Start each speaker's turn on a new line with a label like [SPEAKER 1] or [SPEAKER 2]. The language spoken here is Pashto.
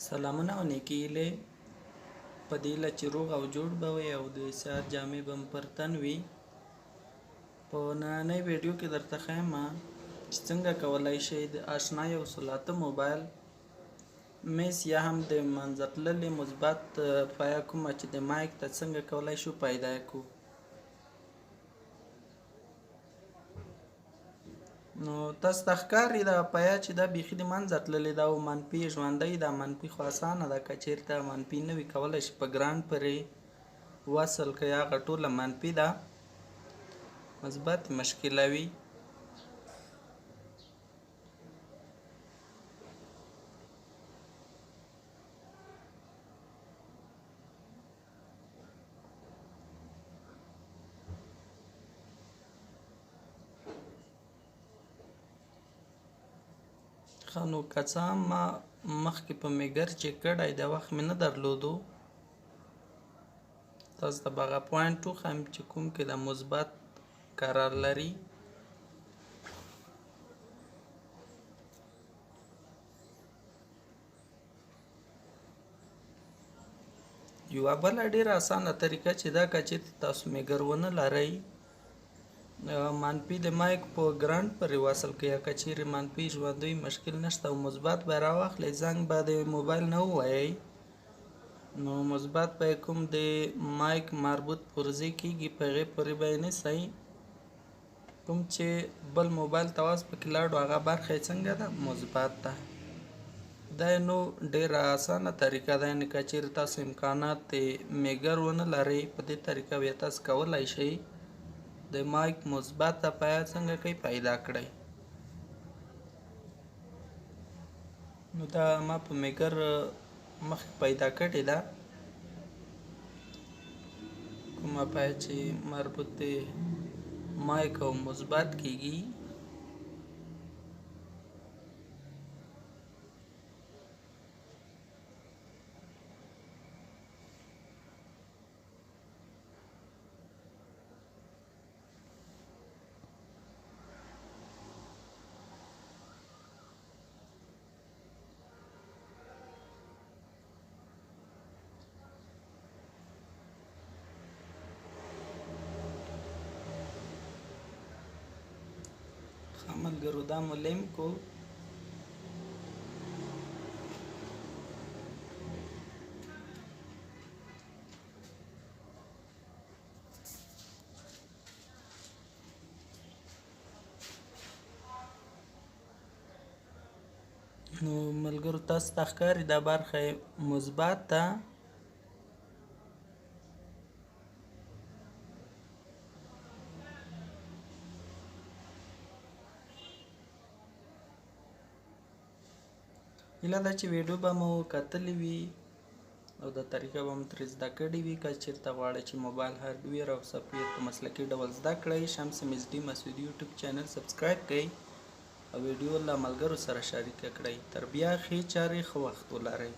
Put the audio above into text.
[SPEAKER 1] سلامونه او نیکۍ هیلې په دې هیله چې روغ او جوړ به وئ او د صحت جامې به مو پر تن وي. په نننۍ ویډیو کې درته ښیم چې څنګه کولی شئ د اشنا یو سلاته موبایل میس یا هم د منځه تللې مثبت پایه کومه چې د مایک ته څنګه کولی شو پیدا کړو. نو تاسو ته ښکاري دا پایه چې دا بیخي د منځه تللې ده او منفي ژوندۍ ده. منفي خو اسانه ده، که چېرته منفي نه وي کولی شي په ګران پورې وصل کړئ. هغه ټوله منفي ده، مثبت مشکله وي. نو که څه هم ما مخکې په میګر چک کړی د وخت مې نه درلودو، تاسو ته به هغه پوینټ وښیم چې کوم کې د مثبت قرار لري. یوه بله ډېره اسانه طریقه چې دا که چېرته تاسو میګر ونه لرئ، منفي د مایک په ګرانټ پورې وصل کړئ. یا که چیرې منفي ژوندۍ مشکل نشته او مثبت به راواخلئ، زنګ به د موبایل نه ووایئ، نو مثبت به کوم د مایک مربوط پرزې کېږي په هغې پورې به یې نیسئ. کوم چې بل موبایل ته آواز پکې لاړو هغه برخه یې څنګه ده؟ مثبت ده. دا یې نو ډېره اسانه طریقه ده. یعنې که چیرې تاسو امکانات د میګر ونه لرئ، په دې طریقه بیا تاسو کولی شئ د مایک مثبته پایه څنګه کوي پیدا کړئ. نو دا ما په میګر مخکې پیدا کړې ده، کومه پایه چې مربوط د مایک او مثبت کېږي. ملګرو دا مو لیم کو. نو ملګرو تاسو ته ښکاري دا برخه مثبت ده. هیله ده چې ویډیو به مو کتلې وي او دا طریقه به مو ترې زده کړې وي. که چېرته غواړئ چې موبایل هارډویر او سافټویر په مسلکي ډول زده کړئ، شمس مزدي مسعودي یوټیوب چینل سبسکرایب کړئ او ویډیو له ملګرو سره شریکه کړئ. تر بیا ښې چارې ښه وخت ولرئ.